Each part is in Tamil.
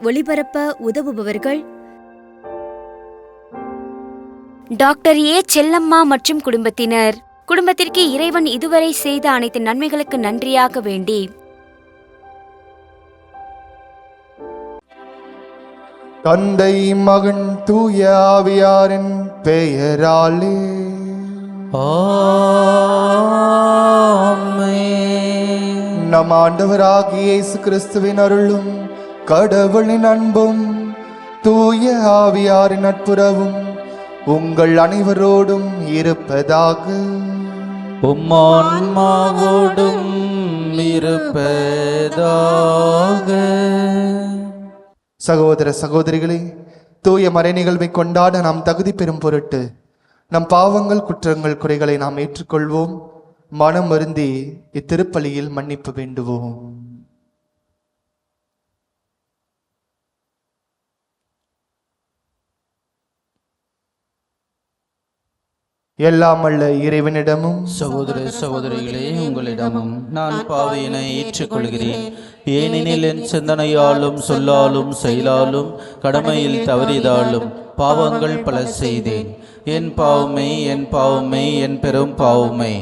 ஒளிபரப்ப உதவுபவர்கள் டாக்டர் ஏ செல்லம்மா மற்றும் குடும்பத்தினர். குடும்பத்திற்கு இறைவன் இதுவரை செய்த அனைத்து நன்மைகளுக்கு நன்றியாக வேண்டி தந்தை மகன் தூய ஆவியாரின் பெயராலே நம் ஆண்டவராகிய இயேசு கிறிஸ்துவின் அருளும் கடவுளின் அன்பும் தூய ஆவியாரின் நட்புறவும் உங்கள் அனைவரோடும் இருப்பதாக. உம்மான்மாவோடும் இருப்பதாக. சகோதர சகோதரிகளே, தூய மறை நிகழ்வை கொண்டாட நாம் தகுதி பெறும் பொருட்டு நம் பாவங்கள் குற்றங்கள் குறைகளை நாம் ஏற்றுக்கொள்வோம். மனம் வருந்தி இத்திருப்பலியில் மன்னிப்பு வேண்டுவோம். எல்லாம் அல்ல இறைவனிடமும் சகோதர சகோதரிகளே, உங்களிடமும் நான் பாவியினை ஏற்றுக்கொள்கிறேன். ஏனெனில் என் சிந்தனையாலும் சொல்லாலும் செயலாலும் கடமையில் தவறியதாலும் பாவங்கள் பல செய்தேன். என் பாவமே என் பாவமே என் பெரும் பாவமே.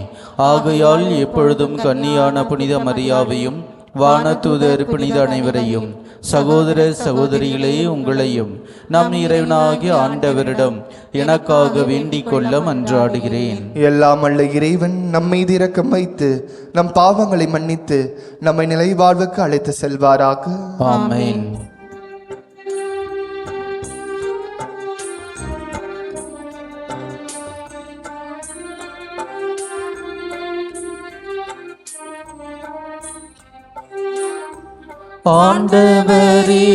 ஆகையால் எப்பொழுதும் கன்னியான புனித மரியாவையும் வானதூதர் புனித அனைவரையும் சகோதர சகோதரிகளே உங்களையும் நம் இறைவனாகிய ஆண்டவரிடம் எனக்காக வேண்டிக் கொள்ள மன்றாடுகிறேன். எல்லாம் அல்ல இறைவன் நம் மீது இரக்கம் வைத்து நம் பாவங்களை மன்னித்து நம்மை நிலை வாழ்வுக்கு அழைத்து செல்வாராக. ஆமென். ஆண்டவரே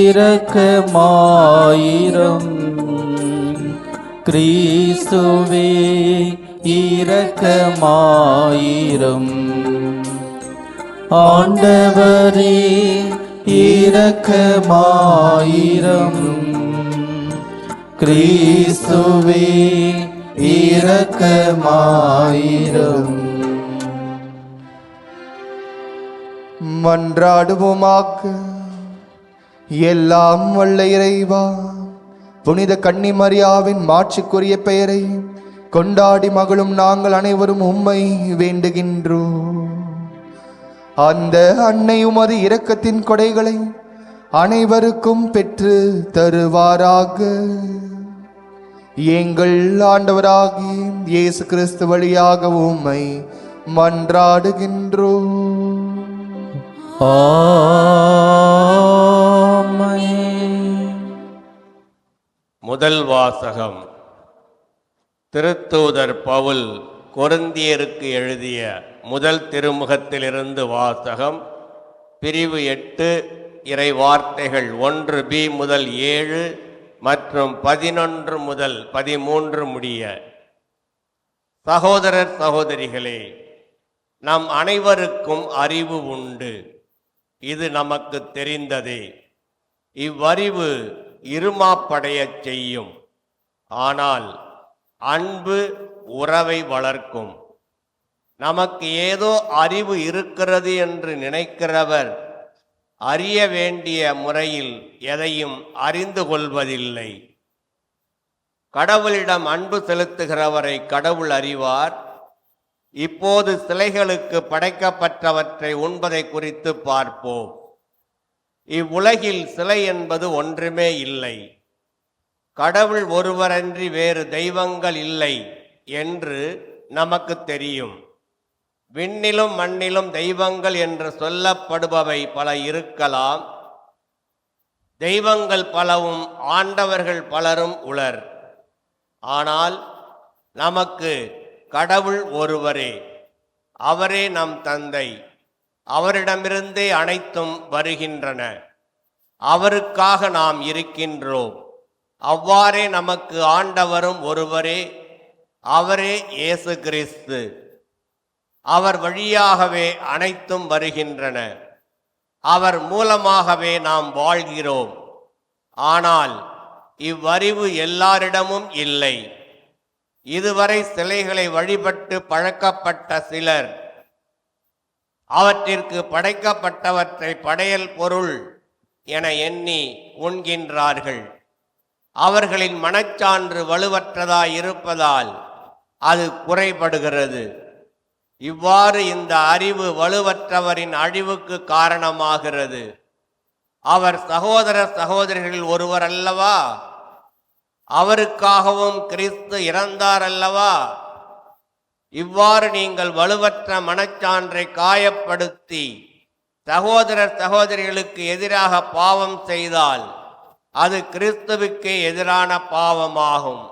இரக்கமாயிரம். கிறிஸ்துவே இரக்கமாயிரம். ஆண்டவரே இரக்கமாயிரம். கிறிஸ்துவே இரக்கமாயிரம். மன்றாடுவோமாக. எல்லாம் வல்ல இறைவா, புனித கன்னி மரியாவின் மாட்சிக்குரிய பெயரை கொண்டாடி மகளும் நாங்கள் அனைவரும் உம்மை வேண்டுகின்றோம். அந்த அன்னை உமது இரக்கத்தின் கொடைகளை அனைவருக்கும் பெற்று தருவாராக. எங்கள் ஆண்டவராகிய இயேசு கிறிஸ்து வழியாக உம்மை மன்றாடுகின்றோம். முதல் வாசகம். திருத்தூதர் பவுல் கொரிந்தியருக்கு எழுதிய முதல் திருமுகத்திலிருந்து வாசகம். பிரிவு 8, இறை வார்த்தைகள் 1b முதல் 7 மற்றும் 11 முதல் 13 முடிய. சகோதரர் சகோதரிகளே, நம் அனைவருக்கும் அறிவு உண்டு. இது நமக்கு தெரிந்ததே. இவ்வறிவு இருமாப்படையச் செய்யும். ஆனால் அன்பு உறவை வளர்க்கும். நமக்கு ஏதோ அறிவு இருக்கிறது என்று நினைக்கிறவர் அறிய வேண்டிய முறையில் எதையும் அறிந்து கொள்வதில்லை. கடவுளிடம் அன்பு செலுத்துகிறவரை கடவுள் அறிவார். இப்போது சிலைகளுக்கு படைக்கப்பட்டவற்றை உண்பதை குறித்து பார்ப்போம். இவ்வுலகில் சிலை என்பது ஒன்றுமே இல்லை. கடவுள் ஒருவரன்றி வேறு தெய்வங்கள் இல்லை என்று நமக்கு தெரியும். விண்ணிலும் மண்ணிலும் தெய்வங்கள் என்று சொல்லப்படுபவை பல இருக்கலாம். தெய்வங்கள் பலவும் ஆண்டவர்கள் பலரும் உளர். ஆனால் நமக்கு கடவுள் ஒருவரே. அவரே நம் தந்தை. அவரிடமிருந்தே அனைத்தும் வருகின்றன. அவருக்காக நாம் இருக்கின்றோம். அவ்வாறே நமக்கு ஆண்டவரும் ஒருவரே. அவரே இயேசு கிறிஸ்து. அவர் வழியாகவே அனைத்தும் வருகின்றன. அவர் மூலமாகவே நாம் வாழ்கிறோம். ஆனால் இவ்வறிவு எல்லாரிடமும் இல்லை. இதுவரை சிலைகளை வழிபட்டு பழக்கப்பட்ட சிலர் அவற்றிற்கு படைக்கப்பட்டவற்றை படையல் பொருள் என எண்ணி உண்கின்றார்கள். அவர்களின் மனச்சான்று வலுவற்றதாய் இருப்பதால் அது குறைபடுகிறது. இவ்வாறு இந்த அறிவு வலுவற்றவரின் அழிவுக்கு காரணமாகிறது. அவர் சகோதர சகோதரிகளில் ஒருவர் அல்லவா? அவருக்காகவும் கிறிஸ்து இறந்தார் அல்லவா? இவ்வாறு நீங்கள் வலுவற்ற மனச்சான்றை காயப்படுத்தி சகோதரர் சகோதரிகளுக்கு எதிராக பாவம் செய்தால் அது கிறிஸ்துவுக்கு எதிரான பாவமாகும்.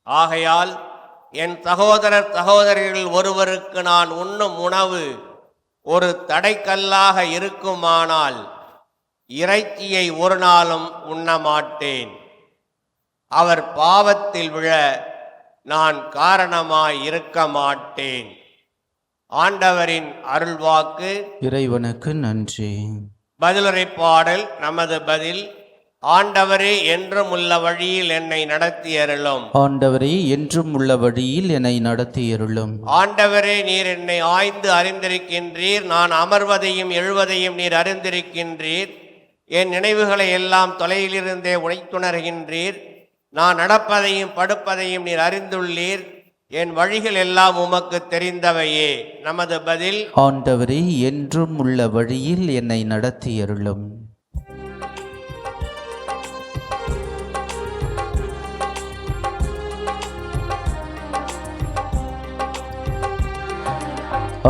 ஆகையால் என் சகோதரர் சகோதரிகள் ஒருவருக்கு நான் உண்ணும் உணவு ஒரு தடைக்கல்லாக இருக்குமானால் இறைச்சியை ஒரு நாளும் உண்ணமாட்டேன். அவர் பாவத்தில் விழ நான் காரணமாய் இருக்க மாட்டேன். ஆண்டவரின் அருள்வாக்கு. இறைவனுக்கு நன்றி. பதிலுரை பாடல். நமது பதில்: ஆண்டவரே, என்றும் உள்ள வழியில் என்னை நடத்தியருளும். ஆண்டவரே, என்றும் உள்ள வழியில் என்னை நடத்தியருளும். ஆண்டவரே, நீர் என்னை ஆய்ந்து அறிந்திருக்கின்றீர். நான் அமர்வதையும் எழுவதையும் நீர் அறிந்திருக்கின்றீர். என் நினைவுகளை எல்லாம் தொலையிலிருந்தே உழைத்துணர்கின்றீர். நான் நடப்பதையும் படுப்பதையும் நீர் அறிந்துள்ளீர். என் வழிகள் எல்லாம் உமக்கு தெரிந்தவையே. நமது பதில்: ஆண்டவரே, என்றும் உள்ள வழியில் என்னை நடத்தியருளும்.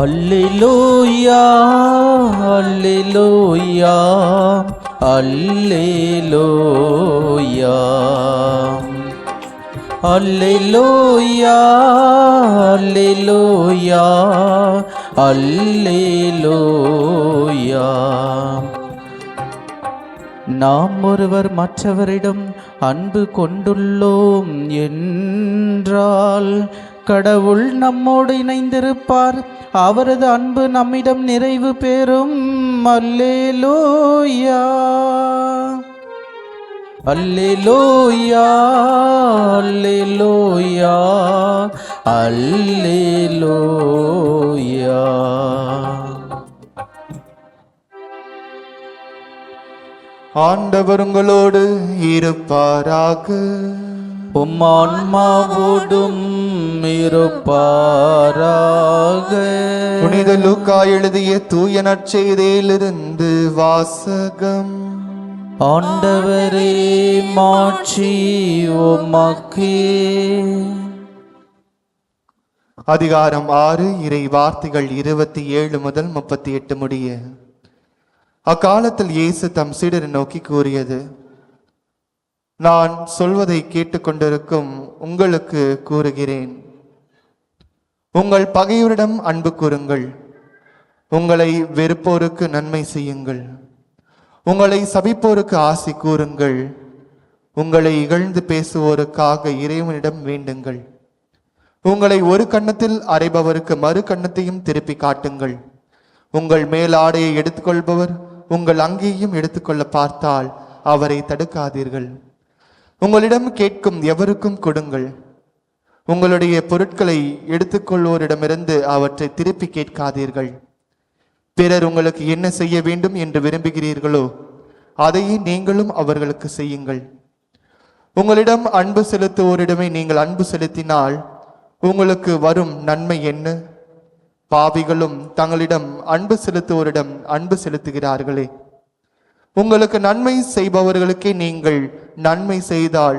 அல்லேலூயா, அல்லேலூயா, அல்லேலூயா, அல்லேலூயா, அல்லேலூயா, அல்லேலூயா. நாம் ஒருவர் மற்றவரிடம் அன்பு கொண்டுள்ளோம் என்றால் கடவுள் நம்மோடு இணைந்திருப்பார். அவரது அன்பு நம்மிடம் நிறைவு பெறும். அல்லேலூயா, அல்லேலூயா, அல்லேலூயா, அல்லேலூயா. ஆண்டவர் உங்களோடு இருப்பாராக. உம் ஆன்மாவோடும் இருப்பாராக. புனித லூக்கா எழுதிய தூய நற்செய்தியிலிருந்து வாசகம். ஆண்டவரே, மாட்சி உமக்கே. அதிகாரம் 6, இறை வார்த்தைகள் 27 முதல் 38 முடிய. அக்காலத்தில் இயேசு தம் சீடரை நோக்கி கூறியது: நான் சொல்வதை கேட்டுக்கொண்டிருக்கும் உங்களுக்கு கூறுகிறேன், உங்கள் பகைவரிடம் அன்பு கூறுங்கள், உங்களை வெறுப்போருக்கு நன்மை செய்யுங்கள், உங்களை சபிப்போருக்கு ஆசி கூறுங்கள், உங்களை இகழ்ந்து பேசுவோருக்காக இறைவனிடம் வேண்டுங்கள், உங்களை ஒரு கன்னத்தில் அறைபவருக்கு மறு கன்னத்தையும் திருப்பி காட்டுங்கள், உங்கள் மேல் ஆடையை எடுத்துக்கொள்பவர் உங்கள் அங்கேயும் எடுத்துக்கொள்ள பார்த்தால் அவரை தடுக்காதீர்கள். உங்களிடம் கேட்கும் எவருக்கும் கொடுங்கள். உங்களுடைய பொருட்களை எடுத்துக்கொள்வோரிடமிருந்து அவற்றை திருப்பி கேட்காதீர்கள். பிறர் உங்களுக்கு என்ன செய்ய வேண்டும் என்று விரும்புகிறீர்களோ அதையே நீங்களும் அவர்களுக்கு செய்யுங்கள். உங்களிடம் அன்பு செலுத்துவோரிடமே நீங்கள் அன்பு செலுத்தினால் உங்களுக்கு வரும் நன்மை என்ன? பாவிகளும் தங்களிடம் அன்பு செலுத்துவோரிடம் அன்பு செலுத்துகிறார்களே. உங்களுக்கு நன்மை செய்பவர்களுக்கே நீங்கள் நன்மை செய்தால்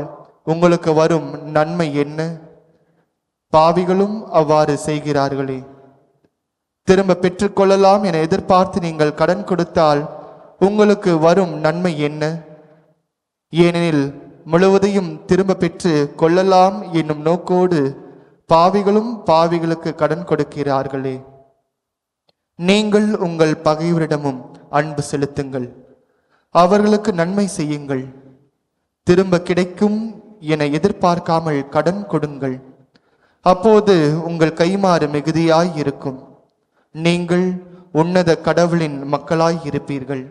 உங்களுக்கு வரும் நன்மை என்ன? பாவிகளும் அவ்வாறு செய்கிறார்களே. திரும்ப பெற்றுக்கொள்ளலாம் என எதிர்பார்த்து நீங்கள் கடன் கொடுத்தால் உங்களுக்கு வரும் நன்மை என்ன? ஏனெனில் முழுவதையும் திரும்ப பெற்று கொள்ளலாம் என்னும் நோக்கோடு பாவிகளும் பாவிகளுக்கு கடன் கொடுக்கிறார்களே. நீங்கள் உங்கள் பகைவரிடமும் அன்பு செலுத்துங்கள், அவர்களுக்கு நன்மை செய்யுங்கள், திரும்ப கிடைக்கும் என எதிர்பார்க்காமல் கடன் கொடுங்கள். அப்போது உங்கள் கைமாறு மிகுதியாய் இருக்கும். நீங்கள் உன்னத கடவுளின் மக்களாய் இருப்பீர்கள்.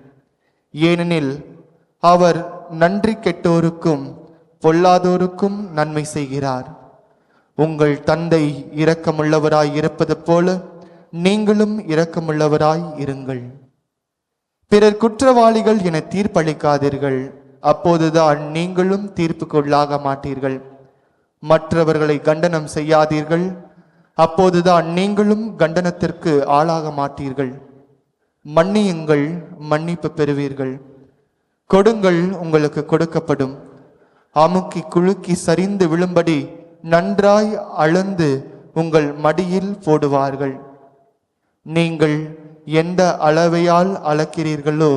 ஏனெனில் அவர் நன்றி கெட்டோருக்கும் பொல்லாதோருக்கும் நன்மை செய்கிறார். உங்கள் தந்தை இரக்கமுள்ளவராய் இருப்பது போல நீங்களும் இரக்கமுள்ளவராய் இருங்கள். பிறர் குற்றவாளிகள் என தீர்ப்பளிக்காதீர்கள், அப்போதுதான் நீங்களும் தீர்ப்புக்குள்ளாக மாட்டீர்கள். மற்றவர்களை கண்டனம் செய்யாதீர்கள், அப்போதுதான் நீங்களும் கண்டனத்திற்கு ஆளாக மாட்டீர்கள். மன்னியுங்கள், மன்னிப்பு பெறுவீர்கள். கொடுங்கள், உங்களுக்கு கொடுக்கப்படும். அமுக்கி குலுக்கி சரிந்து விழும்படி நன்றாய் அளந்து உங்கள் மடியில் போடுவார்கள். நீங்கள் எந்த அளவையால் அளக்கிறீர்களோ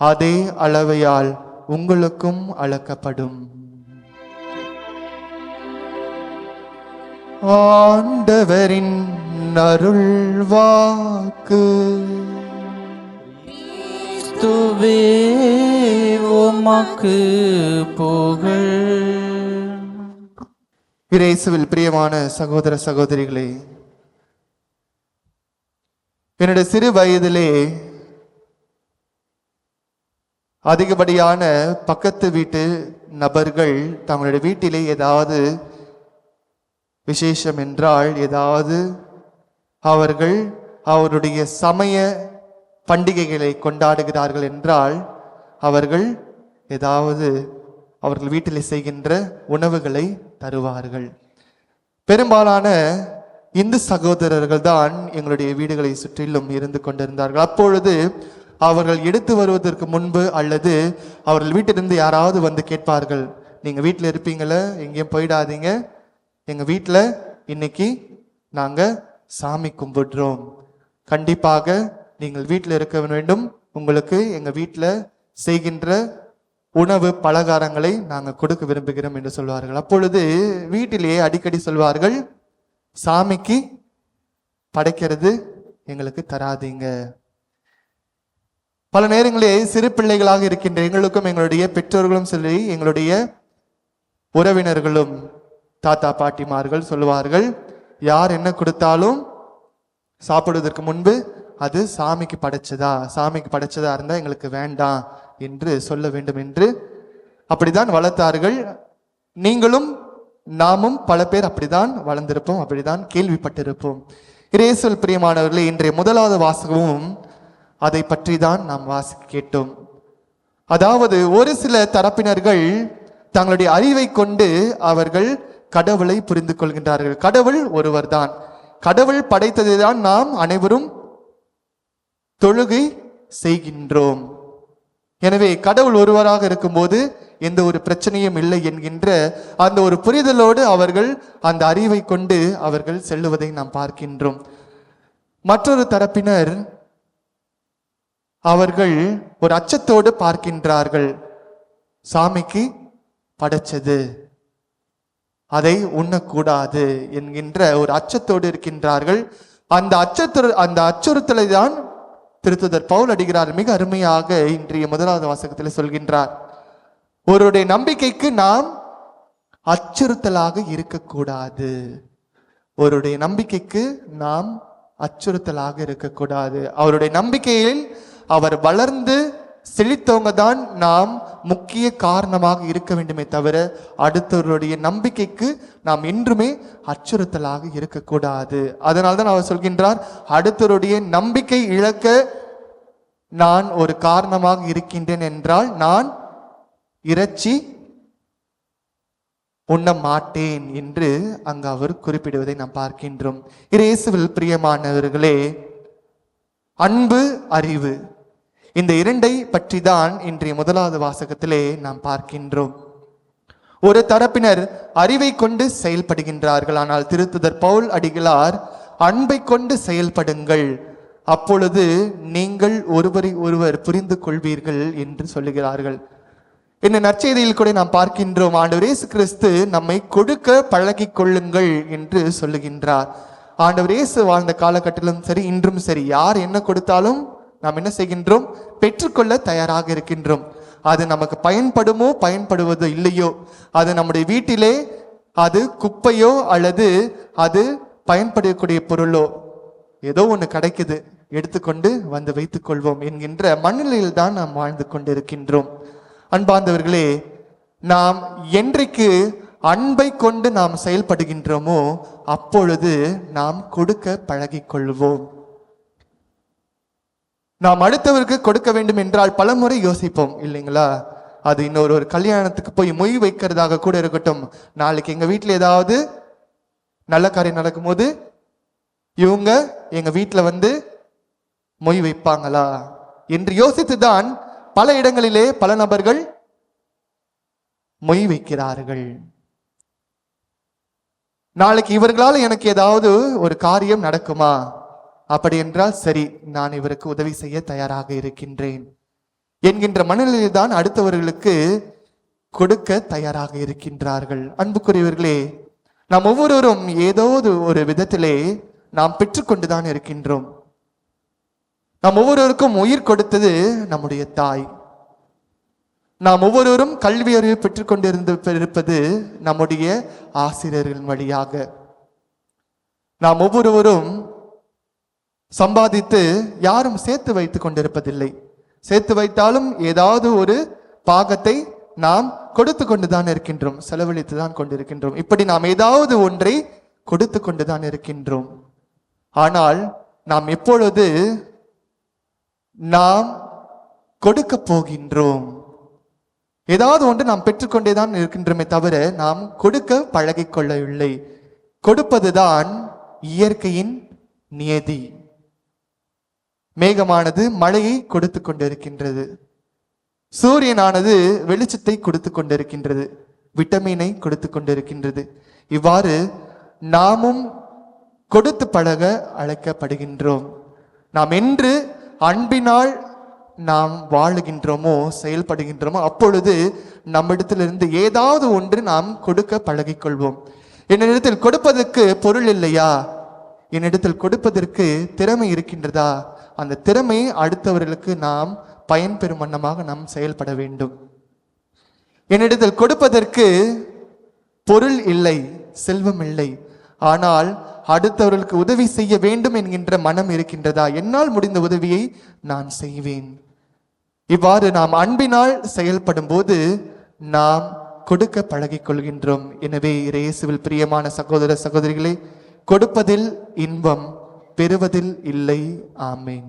அதே அளவையால் உங்களுக்கும் அளக்கப்படும். ஆண்டவரின் அருள்வாக்கு. கிறிஸ்துவே உமக்கு புகழ். இயேசுவில் பிரியமான சகோதர சகோதரிகளே, என்னுடைய சிறு வயதிலே அதிகப்படியான பக்கத்து வீட்டு நபர்கள் தங்களுடைய வீட்டிலே ஏதாவது விசேஷம் என்றால், ஏதாவது அவர்கள் அவருடைய சமய பண்டிகைகளை கொண்டாடுகிறார்கள் என்றால், அவர்கள் ஏதாவது அவர்கள் வீட்டில் செய்கின்ற உணவுகளை தருவார்கள். பெரும்பாலான இந்து சகோதரர்கள் தான் எங்களுடைய வீடுகளை சுற்றிலும் இருந்து கொண்டிருந்தார்கள். அப்பொழுது அவர்கள் எடுத்து வருவதற்கு முன்பு அல்லது அவர்கள் வீட்டிலிருந்து யாராவது வந்து கேட்பார்கள், நீங்க வீட்டில் இருப்பீங்களே, எங்கேயும் போயிடாதீங்க, எங்க வீட்டில் இன்னைக்கு நாங்க சாமி கும்பிடுறோம், கண்டிப்பாக நீங்கள் வீட்டில் இருக்க வேண்டும், உங்களுக்கு எங்க வீட்டில் செய்கின்ற உணவு பலகாரங்களை நாங்கள் கொடுக்க விரும்புகிறோம் என்று சொல்வார்கள். அப்பொழுது வீட்டிலேயே அடிக்கடி சொல்வார்கள், சாமிக்கு படைக்கிறது எங்களுக்கு தராதீங்க. பல நேரங்களே சிறு பிள்ளைகளாக இருக்கின்ற எங்களுக்கும் எங்களுடைய பெற்றோர்களும் சரி, எங்களுடைய உறவினர்களும் தாத்தா பாட்டிமார்கள் சொல்லுவார்கள், யார் என்ன கொடுத்தாலும் சாப்பிடுவதற்கு முன்பு அது சாமிக்கு படைச்சதா இருந்தா எங்களுக்கு வேண்டாம் என்று சொல்ல வேண்டும் என்று அப்படிதான் வளர்த்தார்கள். நீங்களும் நாமும் பல பேர் அப்படிதான் வளர்ந்திருப்போம், அப்படிதான் கேள்விப்பட்டிருப்போம். இயேசுவில் பிரியமானவர்களே, இன்றைய முதலாவது வாசகமும் அதை பற்றி தான் நாம் வாசிக்க கேட்டோம். அதாவது ஒரு சில தரப்பினர்கள் தங்களுடைய அறிவை கொண்டு அவர்கள் கடவுளை புரிந்து கொள்கின்றார்கள். கடவுள் ஒருவர் தான், கடவுள் படைத்ததை தான் நாம் அனைவரும் தொழுகை செய்கின்றோம். எனவே கடவுள் ஒருவராக இருக்கும்போது எந்த ஒரு பிரச்சனையும் இல்லை என்கின்ற அந்த ஒரு புரிதலோடு அவர்கள் அந்த அறிவை கொண்டு அவர்கள் செல்லுவதை நாம் பார்க்கின்றோம். மற்றொரு தரப்பினர் அவர்கள் ஒரு அச்சத்தோடு பார்க்கின்றார்கள், சாமிக்கு படைச்சது, அதை உண்ணக்கூடாது என்கின்ற ஒரு அச்சத்தோடு இருக்கின்றார்கள். அந்த அச்சுறுத்தலை தான் திருத்துதர் பவுல் அடிகளார் மிக அருமையாக இன்றைய முதலாவது வாசகத்தில் சொல்கின்றார். ஒருவருடைய நம்பிக்கைக்கு நாம் அச்சுறுத்தலாக இருக்கக்கூடாது. ஒருவருடைய நம்பிக்கைக்கு நாம் அச்சுறுத்தலாக இருக்கக்கூடாது. அவருடைய நம்பிக்கையில் அவர் வளர்ந்து செழித்தவங்க தான் நாம் முக்கிய காரணமாக இருக்க வேண்டுமே தவிர அடுத்தவருடைய நம்பிக்கைக்கு நாம் என்றுமே அச்சுறுத்தலாக இருக்கக்கூடாது. அதனால்தான் அவர் சொல்கின்றார், அடுத்தவருடைய நம்பிக்கை இழக்க நான் ஒரு காரணமாக இருக்கின்றேன் என்றால் நான் இறைச்சி உண்ண மாட்டேன் என்று அங்கு அவர் குறிப்பிடுவதை நாம் பார்க்கின்றோம். இயேசுவில் பிரியமானவர்களே, அன்பு, அறிவு, இந்த இரண்டை பற்றி தான் இன்றைய முதலாவது வாசகத்திலே நாம் பார்க்கின்றோம். ஒரு தரப்பினர் அறிவை கொண்டு செயல்படுகின்றார்கள், ஆனால் திருத்துதர் பவுல் அடிகளார் அன்பை கொண்டு செயல்படுங்கள், அப்பொழுது நீங்கள் ஒருவரை ஒருவர் புரிந்து கொள்வீர்கள் என்று சொல்லுகிறார்கள். இந்த நற்செய்தியில் கூட நாம் பார்க்கின்றோம், ஆண்டவர் இயேசு கிறிஸ்து நம்மை கொடுக்க பழகி கொள்ளுங்கள் என்று சொல்லுகின்றார். ஆண்டவர் இயேசு வாழ்ந்த காலகட்டத்திலும் சரி, இன்றும் சரி, யார் என்ன கொடுத்தாலும் நாம் என்ன செய்கின்றோம், பெற்றுக்கொள்ள தயாராக இருக்கின்றோம். அது நமக்கு பயன்படுமோ பயன்படுவதோ இல்லையோ, அது நம்முடைய வீட்டிலே அது குப்பையோ அல்லது அது பயன்படக்கூடிய பொருளோ, ஏதோ ஒன்று கிடைக்குது, எடுத்துக்கொண்டு வந்து வைத்துக் கொள்வோம் என்கின்ற மனநிலையில் தான் நாம் வாழ்ந்து கொண்டிருக்கின்றோம். அன்பார்ந்தவர்களே, நாம் என்றைக்கு அன்பை கொண்டு நாம் செயல்படுகின்றோமோ அப்பொழுது நாம் கொடுக்க பழகிக் கொள்வோம். நாம் அடுத்தவருக்கு கொடுக்க வேண்டும் என்றால் பலமுறை யோசிப்போம் இல்லைங்களா? அது ஒரு கல்யாணத்துக்கு போய் மொய் வைக்கிறதாக கூட இருக்கட்டும். நாளைக்கு எங்க வீட்டில் ஏதாவது நல்ல காரியம் நடக்கும்போது இவங்க எங்க வீட்டில் வந்து மொய் வைப்பாங்களா என்று யோசித்துதான் பல இடங்களிலே பல நபர்கள் மொய் வைக்கிறார்கள். நாளைக்கு இவர்களால் எனக்கு ஏதாவது ஒரு காரியம் நடக்குமா? அப்படி என்றால் சரி, நான் இவருக்கு உதவி செய்ய தயாராக இருக்கின்றேன் என்கின்ற மனநிலையில் தான் அடுத்தவர்களுக்கு கொடுக்க தயாராக இருக்கின்றார்கள். அன்புக்குரியவர்களே, நாம் ஒவ்வொருவரும் ஏதோ ஒரு விதத்திலே நாம் பெற்றுக்கொண்டுதான் இருக்கின்றோம். நாம் ஒவ்வொருவருக்கும் உயிர் கொடுத்தது நம்முடைய தாய். நாம் ஒவ்வொருவரும் கல்வி அறிவு பெற்றுக்கொண்டிருப்பது நம்முடைய ஆசிரியர்கள் வழியாக. நாம் ஒவ்வொருவரும் சம்பாதித்து யாரும் சேர்த்து வைத்துக் கொண்டிருப்பதில்லை. சேர்த்து வைத்தாலும் ஏதாவது ஒரு பாகத்தை நாம் கொடுத்து கொண்டுதான் இருக்கின்றோம், செலவழித்து தான் கொண்டிருக்கின்றோம். இப்படி நாம் ஏதாவது ஒன்றை கொடுத்து கொண்டுதான் இருக்கின்றோம். ஆனால் நாம் எப்பொழுது நாம் கொடுக்க போகின்றோம்? ஏதாவது ஒன்று நாம் பெற்றுக்கொண்டேதான் இருக்கின்றோமே தவிர நாம் கொடுக்க பழகிக் கொள்ளவில்லை. கொடுப்பதுதான் இயற்கையின் நியதி. மேகமானது மழையை கொடுத்து கொண்டிருக்கின்றது, சூரியனானது வெளிச்சத்தை கொடுத்து கொண்டிருக்கின்றது, விட்டமினை கொடுத்து கொண்டிருக்கின்றது. இவ்வாறு நாமும் கொடுத்து பழக அழைக்கப்படுகின்றோம். நாம் என்று அன்பினால் நாம் வாழுகின்றோமோ, செயல்படுகின்றோமோ, அப்பொழுது நம்மிடத்திலிருந்து ஏதாவது ஒன்று நாம் கொடுக்க பழகிக்கொள்வோம். என்னிடத்தில் கொடுப்பதற்கு பொருள் இல்லையா? என்னிடத்தில் கொடுப்பதற்கு திறமை இருக்கின்றதா? அந்த திறமையை அடுத்தவர்களுக்கு நாம் பயன்பெறும் வண்ணமாக நாம் செயல்பட வேண்டும். என்னிடத்தில் கொடுப்பதற்கு பொருள் இல்லை, செல்வம் இல்லை, ஆனால் அடுத்தவர்களுக்கு உதவி செய்ய வேண்டும் என்கின்ற மனம் இருக்கின்றதா? என்னால் முடிந்த உதவியை நான் செய்வேன். இவ்வாறு நாம் அன்பினால் செயல்படும் போது நாம் கொடுக்க பழகிக் கொள்கின்றோம். எனவே இயேசுவில் பிரியமான சகோதர சகோதரிகளே, கொடுப்பதில் இன்பம், பெறுவதில் இல்லை. ஆமென்.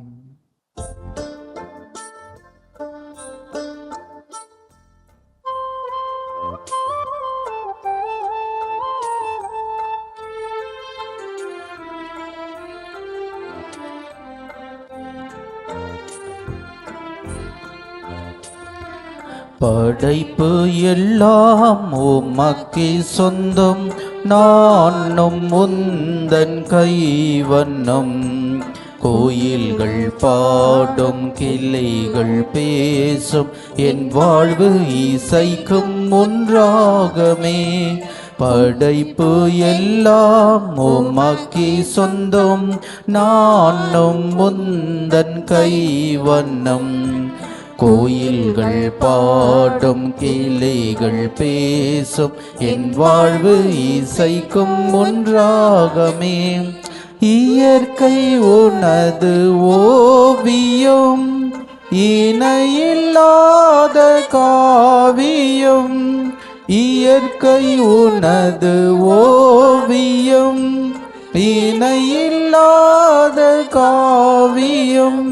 படைப்பு எல்லாம் உமக்கே சொந்தம், நானும் உந்தன் கைவண்ணம். கோயில்கள் பாடும், கிளைகள் பேசும், என் வாழ்வு இசைக்கும் ஒன்றாகமே. படைப்பு எல்லாம் உமக்கே சொந்தம், நானும் உந்தன் கைவண்ணம். கோயில்கள் பாடும், கிளைகள் பேசும், என் வாழ்வு இசைக்கும் ஒன்றாகமே. இயற்கை உனது ஓவியம், இணையில்லாத காவியம். இயற்கை உனது ஓவியம், இணையில்லாத காவியம்.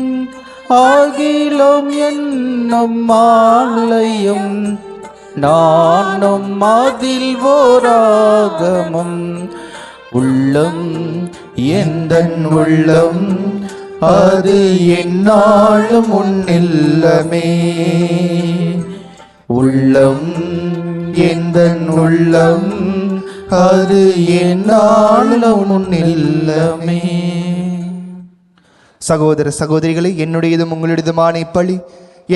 ஆகிலும் என்னும் ஆலயம், நானும் அதில் ஓராகமும். உள்ளம் எந்தன் உள்ளம், அது எந்நாளும் உன்னில்லமே. உள்ளம் எந்தன் உள்ளம், அது எந்நாளும் உன்னில்லமே. சகோதர சகோதரிகளை, என்னுடையதும் உங்களுடையதுமான இப்பலி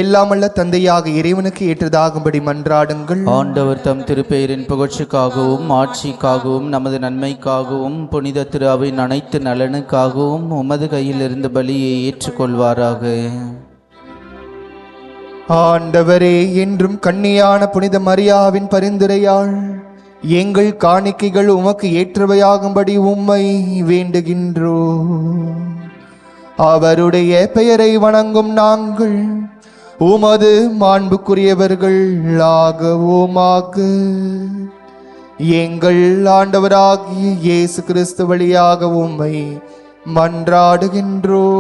எல்லாமல்ல தந்தையாக இறைவனுக்கு ஏற்றதாகும்படி மன்றாடுங்கள். ஆண்டவர் தம் திருப்பெயரின் புகழ்ச்சிக்காகவும் ஆட்சிக்காகவும் நமது நன்மைக்காகவும் புனித திரு அவையின் அனைத்து நலனுக்காகவும் உமது கையிலிருந்து பலியை ஏற்றுக்கொள்வாராக. ஆண்டவரே, என்றும் கன்னியான புனித மரியாவின் பரிந்துரையால் எங்கள் காணிக்கைகள் உமக்கு ஏற்றவையாகும்படி உம்மை வேண்டுகின்றோம். அவருடைய பெயரை வணங்கும் நாங்கள் உமது மாண்புக்குரியவர்கள் ஆகவோமாக. எங்கள் ஆண்டவராகிய இயேசு கிறிஸ்து வழியாக உம்மை மன்றாடுகின்றோம்.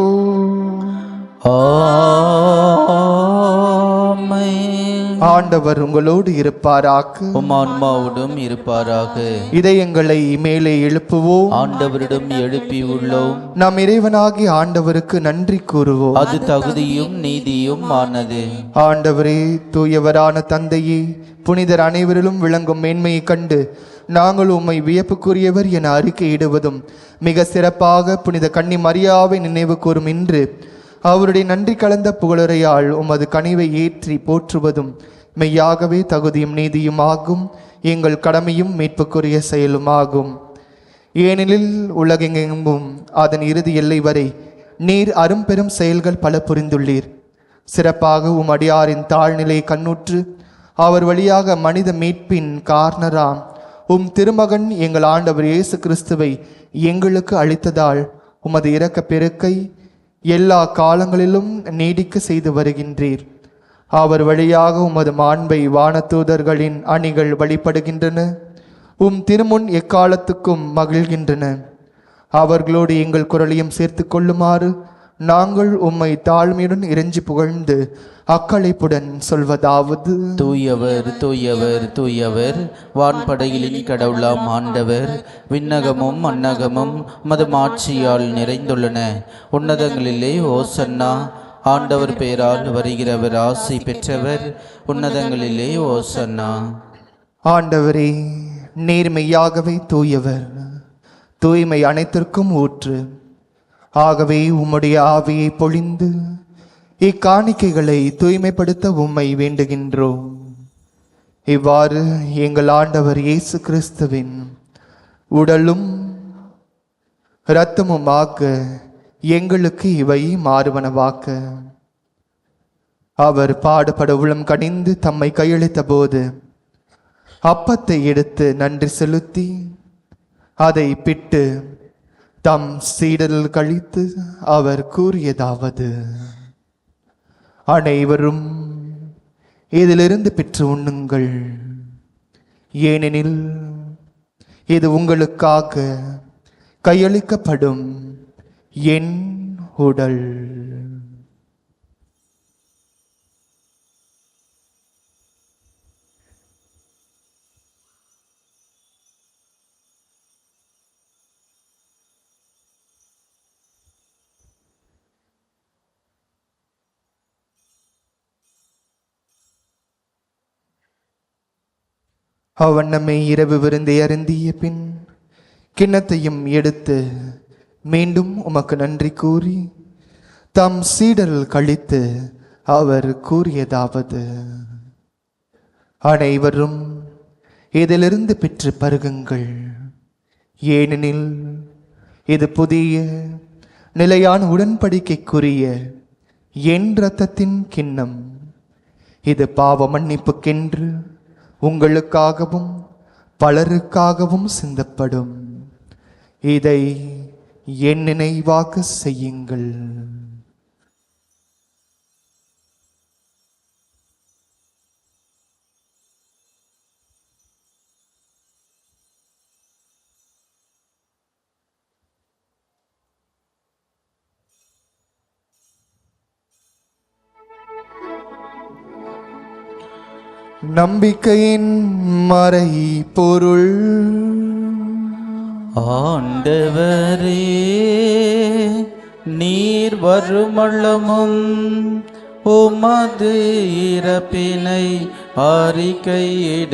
ஆமென். ஆண்டவர் உங்களோடு இருப்பாராக. உம் ஆன்மாவோடும் இருப்பாராக. இதயங்களை மேலே எழுப்புவோம். ஆண்டவரிடம் எழுப்பி உள்ளோம். நம் இறைவனாகி ஆண்டவருக்கு நன்றி கூறுவோம். அது தகுதியும் நீதியும் ஆனது. ஆண்டவரே, தூயவரான தந்தையே, புனிதர் அனைவரிலும் விளங்கும் மேன்மையை கண்டு நாங்கள் உம்மை வியப்புக்குரியவர் என அறிக்கையிடுவதும், மிக சிறப்பாக புனித கன்னி மரியாவை நினைவு கூறும் இன்று அவருடைய நன்றி கலந்த புகழுரையால் உமது கனிவை ஏற்றி போற்றுவதும் மெய்யாகவே தகுதியும் நீதியும் ஆகும், எங்கள் கடமையும் மீட்புக்குரிய செயலுமாகும். ஏனெனில் உலகெங்கும் அதன் இறுதி எல்லை வரை நீர் அரும்பெரும் செயல்கள் பல புரிந்துள்ளீர். சிறப்பாக உம் அடியாரின் தாழ்நிலை கண்ணுற்று அவர் வழியாக மனித மீட்பின் காரணராம் உம் திருமகன் எங்கள் ஆண்டவர் இயேசு கிறிஸ்துவை எங்களுக்கு அளித்ததால் உமது இரக்க பெருக்கை எல்லா காலங்களிலும் நீடிக்க செய்து வருகின்றீர். அவர் வழியாக உமது மாண்பை வானதூதர்களின் அணிகள் வழிபடுகின்றன, உம் திருமுன் எக்காலத்துக்கும் மகிழ்கின்றன. அவர்களோடு எங்கள் குரலையும் சேர்த்து கொள்ளுமாறு நாங்கள் உம்மை தாழ்மையுடன் இறைஞ்சி புகழ்ந்து அக்களிப்புடன் சொல்வதாவது: தூயவர் தூயவர் தூயவர், வான்படைகளின் கடவுளாம் ஆண்டவர். விண்ணகமும் மண்ணகமும் மது மாட்சியால் நிறைந்துள்ளன. உன்னதங்களிலே ஓசன்னா. ஆண்டவர் பெயரால் வருகிறவர் ஆசி பெற்றவர். உன்னதங்களிலே ஓசன்னா. ஆண்டவரே, நேர்மையாகவே தூயவர், தூய்மை அனைத்திற்கும் ஊற்று. ஆகவே உம்முடைய ஆவியை பொழிந்து இக்காணிக்கைகளை தூய்மைப்படுத்த உம்மை வேண்டுகின்றோம். இவ்வாறு எங்கள் ஆண்டவர் இயேசு கிறிஸ்துவின் உடலும் இரத்தமுமாக எங்களுக்கு இவை மாறுவனவாக்க அவர் பாடுபட உளம் கனிந்து தம்மை கையளித்த போது அப்பத்தை எடுத்து நன்றி செலுத்தி அதை பிட்டு தம் சீடரில் கழித்து அவர் கூறியதாவது: அனைவரும் இதிலிருந்து பெற்று உண்ணுங்கள், ஏனெனில் இது உங்களுக்காக கையளிக்கப்படும் என் உடல். அவ்வண்ணமே இரவு விருந்தை அருந்திய பின் கிண்ணத்தையும் எடுத்து மீண்டும் உமக்கு நன்றி கூறி தம் சீடரில் கழித்து அவர் கூறியதாவது: அனைவரும் இதிலிருந்து பெற்று பருகுங்கள், ஏனெனில் இது புதிய நிலையான உடன்படிக்கைக்குரிய என் இரத்தத்தின் கிண்ணம். இது பாவ மன்னிப்புக்கென்று உங்களுக்காகவும் பலருக்காகவும் சிந்தப்படும். இதை என் நினைவாக செய்யுங்கள். நம்பிக்கையின் மறை பொருள். ஆண்டவரே, நீர் வருமளமும் உமது இறப்பினை அறிக்கையிடுகின்றோ,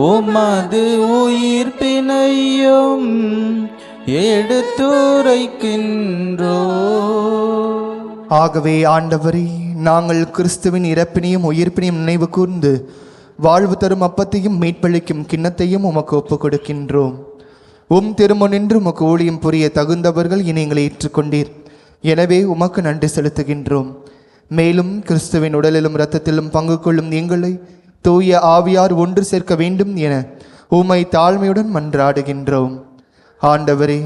உமது உயிர்ப்பினையும் எடுத்துரைக்கின்றோ. ஆகவே ஆண்டவரே, நாங்கள் கிறிஸ்துவின் இறப்பினையும் உயிர்ப்பினையும் நினைவு கூர்ந்து வாழ்வு தரும் அப்பத்தையும் மீட்பளிக்கும் கிண்ணத்தையும் உமக்கு ஒப்புக் கொடுக்கின்றோம். உம் திருமுனின்று உமக்கு ஊழியம் புரிய தகுந்தவர்கள் இனி எங்களை ஏற்றுக்கொண்டீர். எனவே உமக்கு நன்றி செலுத்துகின்றோம். மேலும் கிறிஸ்துவின் உடலிலும் இரத்தத்திலும் பங்கு கொள்ளும் எங்களை தூய ஆவியார் ஒன்று சேர்க்க வேண்டும் என உம்மை தாழ்மையுடன் மன்றாடுகின்றோம். ஆண்டவரே,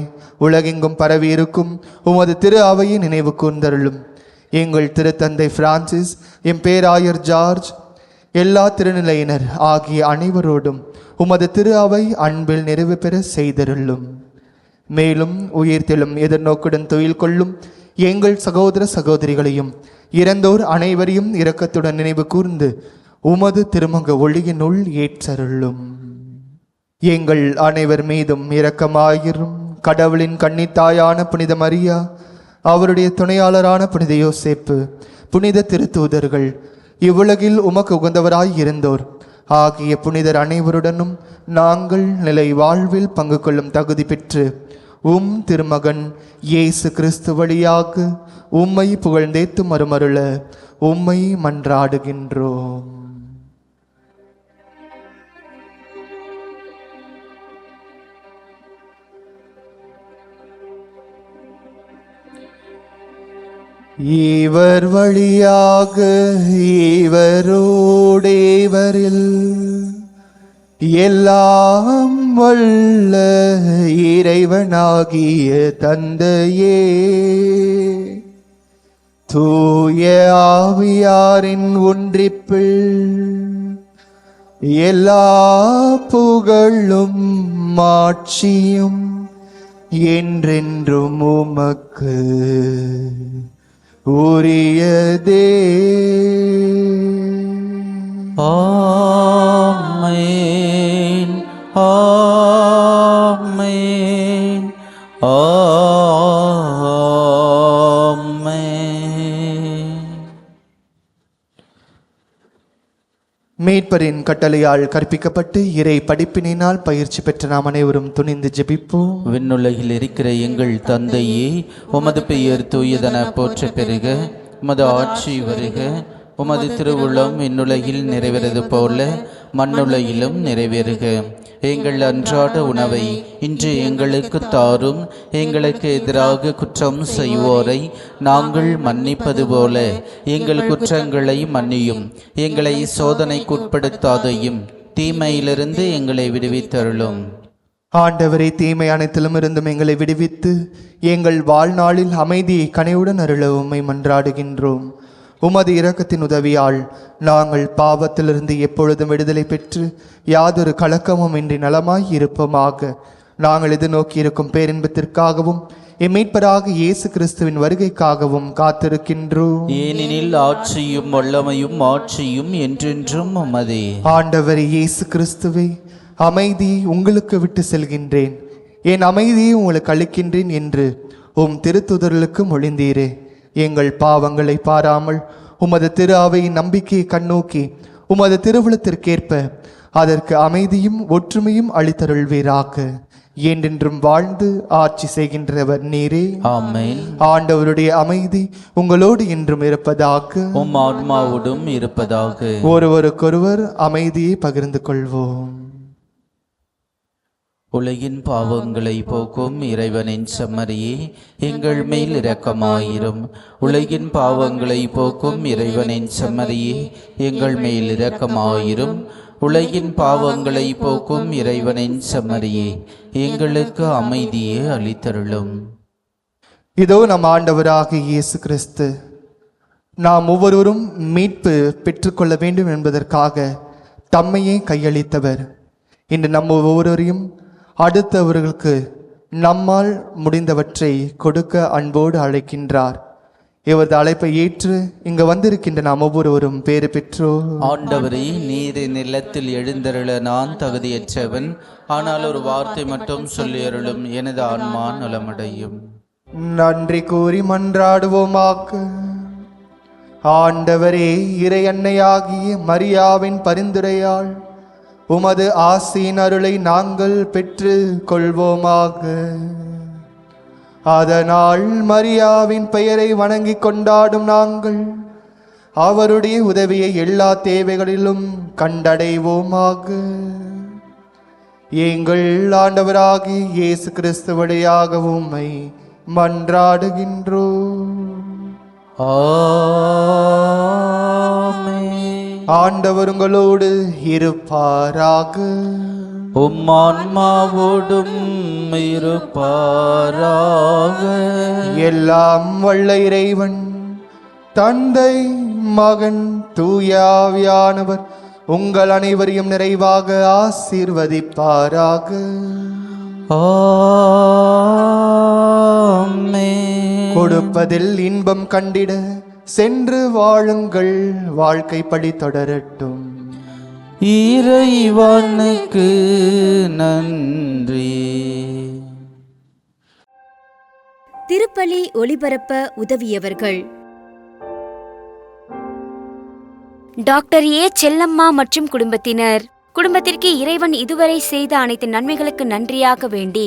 உலகெங்கும் பரவி இருக்கும் உமது திரு அவையை நினைவு கூர்ந்தருளும். எங்கள் திருத்தந்தை பிரான்சிஸ், எம் பேராயர் ஜார்ஜ், எல்லா திருநிலையினர் ஆகிய அனைவரோடும் உமது திரு அவை அன்பில் நிறைவு பெற செய்தருளும். மேலும் உயிர்த்தெழும் எதிர்நோக்குடன் தொழில் கொள்ளும் எங்கள் சகோதர சகோதரிகளையும் இறந்தோர் அனைவரையும் இரக்கத்துடன் நினைவு கூர்ந்து உமது திருமுக ஒளியினுள் ஏற்றருளும். எங்கள் அனைவர் மீதும் இரக்கமாயிரும். கடவுளின் கன்னித்தாயான புனித மரியா, அவருடைய துணையாளரான புனித யோசேப்பு, புனித திருத்தூதர்கள், இவ்வுலகில் உமக்கு உகந்தவராய் இருந்தோர் ஆகிய புனிதர் அனைவருடனும் நாங்கள் நிலை வாழ்வில் பங்கு கொள்ளும் தகுதி பெற்று திருமகன் இயேசு கிறிஸ்து வழியாக உம்மை புகழ்ந்தேத்து மறுமருள உம்மை மன்றாடுகின்றோம். இவர் வழியாக இவரோடேவரில் எல்லாம் வல்ல இறைவனாகிய தந்தையே, தூய ஆவியாரின் ஒன்றிப்பில் எல்லா புகழும் மாட்சியும் என்றென்றும் உமக்கு உரியதே. ஆமென், ஆமென், ஆமென். மீட்பரின் கட்டளையால் கற்பிக்கப்பட்டு இறை படிப்பினால் பயிற்சி பெற்ற நாம் அனைவரும் துணிந்து ஜெபிப்போம். விண்ணுலகில் இருக்கிற எங்கள் தந்தையே, உமது பெயர் தூயதென போற்ற பெறுக. உமது ஆட்சி வருக. உமது திருவுள்ளம் விண்ணுலகில் நிறைவேறது போல மண்ணுலகிலும் நிறைவேறுக. எங்கள் அன்றாட உணவை இன்று எங்களுக்கு தாரும். எங்களுக்கு எதிராக குற்றம் செய்வோரை நாங்கள் மன்னிப்பது போல எங்கள் குற்றங்களை மன்னியும். எங்களை சோதனைக்குட்படுத்தாதையும் தீமையிலிருந்து எங்களை விடுவித்தருளும். ஆண்டவரை, தீமை அனைத்திலும் இருந்தும் எங்களை விடுவித்து எங்கள் வாழ்நாளில் அமைதியை கனிவுடன் அருள உம்மை மன்றாடுகின்றோம். உமது இரக்கத்தின் உதவியால் நாங்கள் பாவத்திலிருந்து எப்பொழுதும் விடுதலை பெற்று யாதொரு கலக்கமும் இன்றி நலமாய் இருப்போமாக. நாங்கள் எதிர்நோக்கி இருக்கும் பேரின்பத்திற்காகவும் எம்மீட்பராக இயேசு கிறிஸ்துவின் வருகைக்காகவும் காத்திருக்கின்றோம். ஏனெனில் ஆட்சியும் வல்லமையும் ஆட்சியும் என்றென்றும் உமதே. ஆண்டவர் இயேசு கிறிஸ்துவே, அமைதியை உங்களுக்கு விட்டு செல்கின்றேன், என் அமைதியை உங்களுக்கு அளிக்கின்றேன் என்று திருத்தூதர்களுக்கு மொழிந்தீரே. எங்கள் பாவங்களை பாராமல் உமது திரு அவையின் நம்பிக்கையை கண்ணோக்கி உமது திருவுளத்திற்கேற்ப அதற்கு அமைதியும் ஒற்றுமையும் அளித்தருள்வீராக. என்றென்றும் வாழ்ந்து ஆட்சி செய்கின்றவர் நீரே. ஆமென். ஆண்டவருடைய அமைதி உங்களோடு என்றும் இருப்பதாக, உம் ஆத்மாவோடும் இருப்பதாக. ஒருவருக்கொருவர் அமைதியை பகிர்ந்து கொள்வோம். உலகின் பாவங்களை போக்கும் இறைவனின் செம்மறியே, எங்கள் மேல் இரக்கமாயிரும். உலகின் பாவங்களை போக்கும் இறைவனின் செம்மறியே, எங்கள் மேல் இரக்கமாயிரும். உலகின் பாவங்களை போக்கும் இறைவனின் செம்மறியே, எங்களுக்கு அமைதியே அளித்தருளும். இதோ நம் ஆண்டவராக இயேசு கிறிஸ்து நாம் ஒவ்வொருவரும் மீட்பு பெற்றுக்கொள்ள வேண்டும் என்பதற்காக தம்மையே கையளித்தவர். இன்று நம்ம ஒவ்வொருவரையும் அடுத்தவர்களுக்கு நம்மால் முடிந்தவற்றை கொடுக்க அன்போடு அழைக்கின்றார். இவரது அழைப்பை ஏற்று இங்கு வந்திருக்கின்ற நாம் ஒவ்வொருவரும் பேறு பெற்றோர். ஆண்டவரே, நீர் நிலத்தில் எழுந்தருள நான் தகுதியற்றவன், ஆனால் ஒரு வார்த்தை மட்டும் சொல்லியருளும், எனது ஆன்மா நலமடையும். நன்றி கூறி மன்றாடுவோமாக. ஆண்டவரே, இறை அன்னையாகிய மரியாவின் பரிந்துரையால் உமது ஆசீன் அருளை நாங்கள் பெற்று கொள்வோமாக. அதனால் மரியாவின் பெயரை வணங்கி கொண்டாடும் நாங்கள் அவருடைய உதவியை எல்லா தேவைகளிலும் கண்டடைவோமாக. எங்கள் ஆண்டவராகிய இயேசு கிறிஸ்து வழியாக உம்மை மன்றாடுகின்றோம். ஆண்டவர் உங்களோடு இருப்பாராக. உம் ஆன்மாவோடும் இருப்பாராக. எல்லாம் வல்ல இறைவன் தந்தை, மகன், தூய ஆவியானவர் உங்கள் அனைவரையும் நிறைவாக ஆசீர்வதிப்பாராக. ஆமென். கொடுப்பதில் இன்பம் கண்டிட சென்று வாழுங்கள், வாழ்க்கை படி தொடரட்டும். இறைவனுக்கு நன்றி. திருப்பலி ஒளிபரப்ப உதவியவர்கள் டாக்டர் ஏ செல்லம்மா மற்றும் குடும்பத்தினர். குடும்பத்திற்கு இறைவன் இதுவரை செய்த அனைத்து நன்மைகளுக்கு நன்றியாக வேண்டி